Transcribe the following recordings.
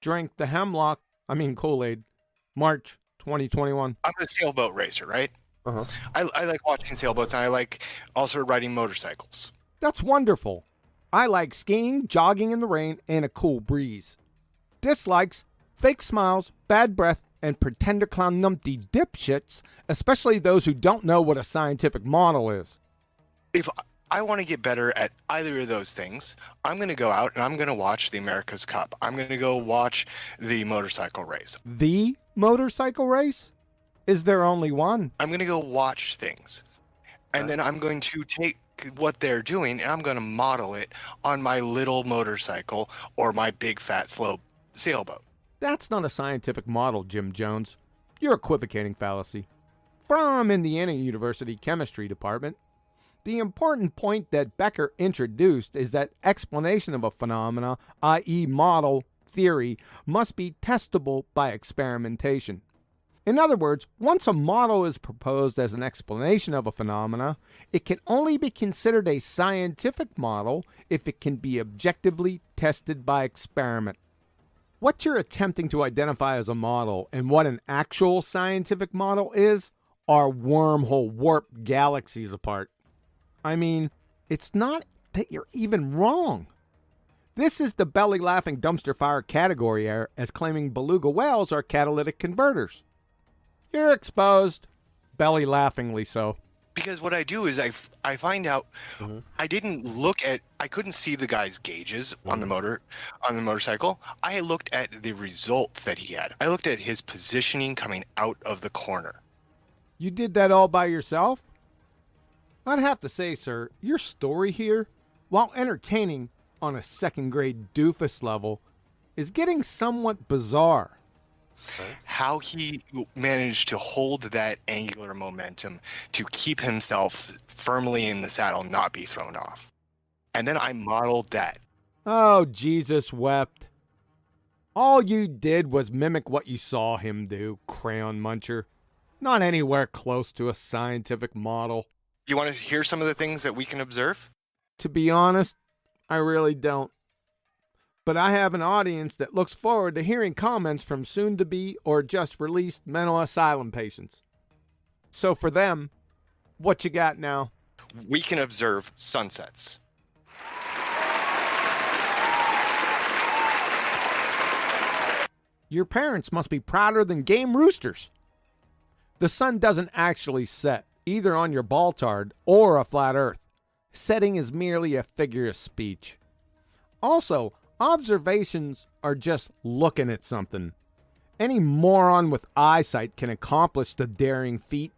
Drink the Kool-Aid. March 2021. I'm a sailboat racer, right? Uh-huh. I like watching sailboats, and I like also riding motorcycles. That's wonderful. I like skiing, jogging in the rain, and a cool breeze. Dislikes, fake smiles, bad breath, and pretender clown numpty dipshits, especially those who don't know what a scientific model is. If I want to get better at either of those things, I'm going to go out and I'm going to watch the America's Cup. I'm going to go watch the motorcycle race. The motorcycle race? Is there only one? I'm going to go watch things. And then I'm going to take what they're doing and I'm going to model it on my little motorcycle or my big fat slow sailboat. That's not a scientific model, Jim Jones. You're equivocating fallacy. From Indiana University Chemistry Department. The important point that Becker introduced is that explanation of a phenomena, i.e. model, theory, must be testable by experimentation. In other words, once a model is proposed as an explanation of a phenomena, it can only be considered a scientific model if it can be objectively tested by experiment. What you're attempting to identify as a model and what an actual scientific model is are wormhole warp galaxies apart. I mean, it's not that you're even wrong. This is the belly-laughing dumpster fire category error as claiming beluga whales are catalytic converters. You're exposed, belly-laughingly so. Because what I do is I find out I couldn't see the guy's gauges on the motorcycle. I looked at the results that he had. I looked at his positioning coming out of the corner. You did that all by yourself? I'd have to say, sir, your story here, while entertaining on a second-grade doofus level, is getting somewhat bizarre. How he managed to hold that angular momentum to keep himself firmly in the saddle, not be thrown off. And then I modeled that. Oh, Jesus wept. All you did was mimic what you saw him do, crayon muncher. Not anywhere close to a scientific model. You want to hear some of the things that we can observe? To be honest, I really don't. But I have an audience that looks forward to hearing comments from soon-to-be or just-released mental asylum patients. So for them, what you got now? We can observe sunsets. Your parents must be prouder than game roosters. The sun doesn't actually set, either on your balltard or a flat earth. Setting is merely a figure of speech. Also, observations are just looking at something. Any moron with eyesight can accomplish the daring feat.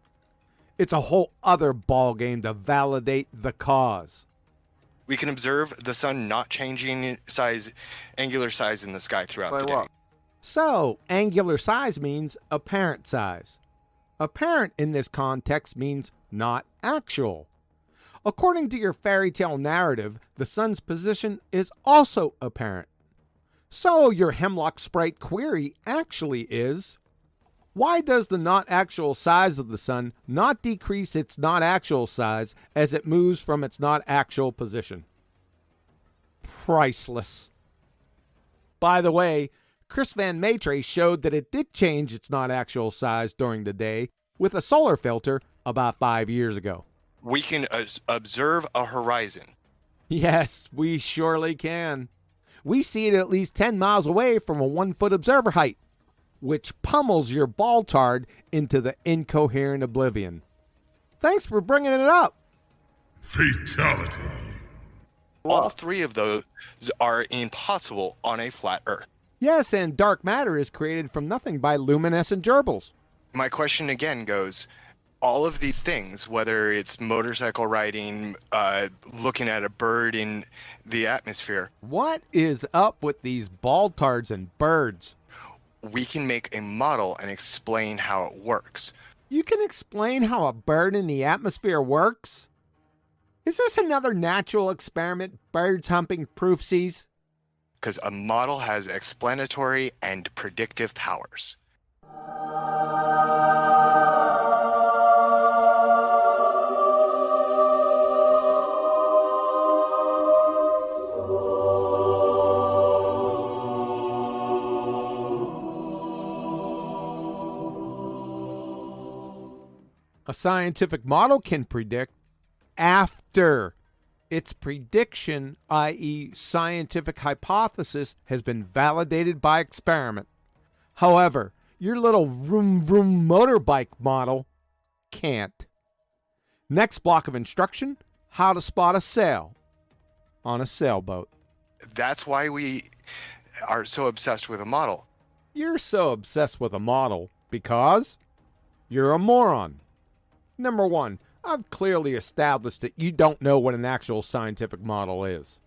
It's a whole other ballgame to validate the cause. We can observe the sun not changing angular size in the sky throughout the day. So, angular size means apparent size. Apparent in this context means not actual. According to your fairy tale narrative, the sun's position is also apparent. So your hemlock sprite query actually is, why does the not actual size of the sun not decrease its not actual size as it moves from its not actual position? Priceless. By the way, Chris Van Maitre showed that it did change its not actual size during the day with a solar filter about 5 years ago. We can observe a horizon. Yes, we surely can. We see it at least 10 miles away from a 1-foot observer height, which pummels your balltard into the incoherent oblivion. Thanks for bringing it up. Fatality. All three of those are impossible on a flat Earth. Yes, and dark matter is created from nothing by luminescent gerbils. My question again goes, all of these things, whether it's motorcycle riding, looking at a bird in the atmosphere. What is up with these balltards and birds? We can make a model and explain how it works. You can explain how a bird in the atmosphere works? Is this another natural experiment birds humping proofsies? Because a model has explanatory and predictive powers. A scientific model can predict after its prediction, i.e. scientific hypothesis, has been validated by experiment. However, your little vroom vroom motorbike model can't. Next block of instruction, how to spot a sail on a sailboat. That's why we are so obsessed with a model. You're so obsessed with a model because you're a moron. Number one, I've clearly established that you don't know what an actual scientific model is.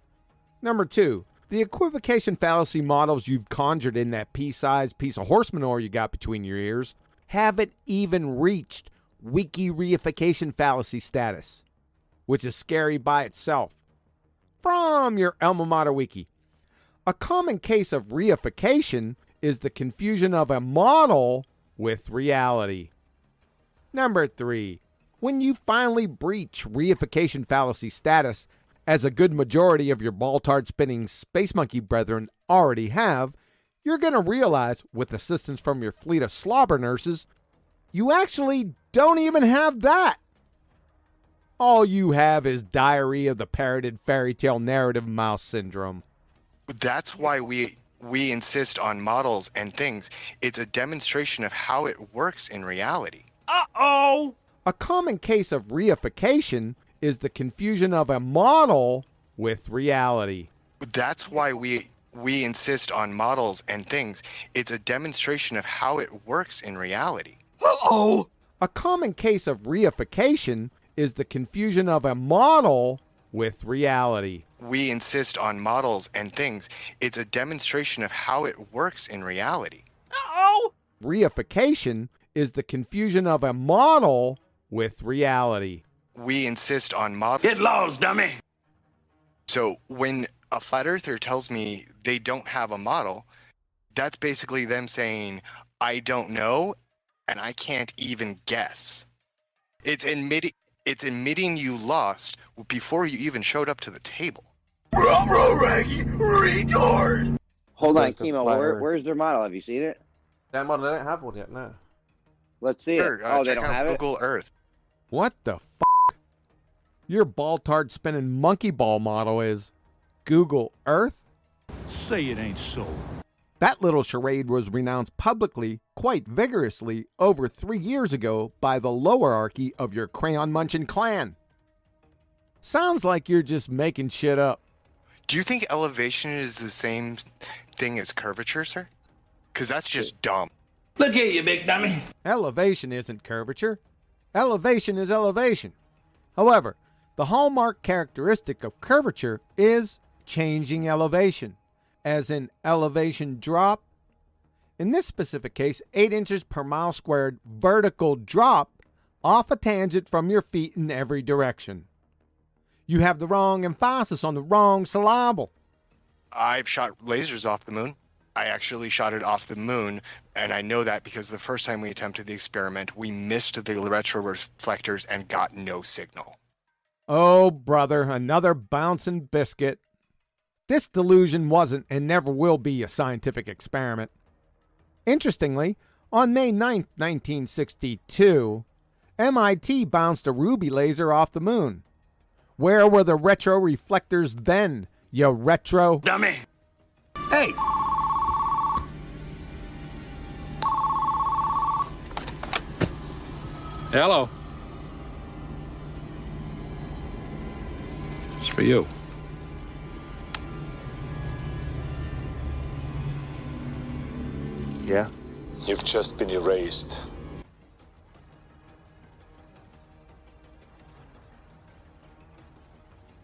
Number two, the equivocation fallacy models you've conjured in that pea-sized piece of horse manure you got between your ears haven't even reached wiki reification fallacy status, which is scary by itself. From your alma mater wiki. A common case of reification is the confusion of a model with reality. Number three, when you finally breach reification fallacy status, as a good majority of your ball-tard spinning space monkey brethren already have, you're going to realize, with assistance from your fleet of slobber nurses, you actually don't even have that. All you have is diarrhea of the parroted fairy tale narrative mouse syndrome. That's why we insist on models and things. It's a demonstration of how it works in reality. Uh-oh! A common case of reification is the confusion of a model with reality. That's why we insist on models and things. It's a demonstration of how it works in reality. Uh-oh! A common case of reification is the confusion of a model with reality. We insist on models and things. It's a demonstration of how it works in reality. Uh-oh! Reification is the confusion of a model with reality. We insist on models. Get lost, dummy! So when a flat earther tells me they don't have a model, that's basically them saying, I don't know, and I can't even guess. It's admitting you lost before you even showed up to the table. Retard! Hold on, Where's the Chemo, flat where's their model? Have you seen it? That model, they don't have one yet, no. Let's see Sure, it. Oh, they check don't out have it? Google Earth. What the f***? Your ball-tard spinning monkey ball model is Google Earth? Say it ain't so. That little charade was renounced publicly, quite vigorously, over 3 years ago by the lowerarchy of your crayon-munching clan. Sounds like you're just making shit up. Do you think elevation is the same thing as curvature, sir? Because that's just dumb. Look here, you big dummy. Elevation isn't curvature. Elevation is elevation. However, the hallmark characteristic of curvature is changing elevation, as in elevation drop. In this specific case, 8 inches per mile squared vertical drop off a tangent from your feet in every direction. You have the wrong emphasis on the wrong syllable. I've shot lasers off the moon. I actually shot it off the moon, and I know that because the first time we attempted the experiment, we missed the retro reflectors and got no signal. Oh, brother, another bouncing biscuit. This delusion wasn't and never will be a scientific experiment. Interestingly, on May 9th, 1962, MIT bounced a ruby laser off the moon. Where were the retro reflectors then, you retro Dummy! Hey! Hello. It's for you. Yeah. You've just been erased.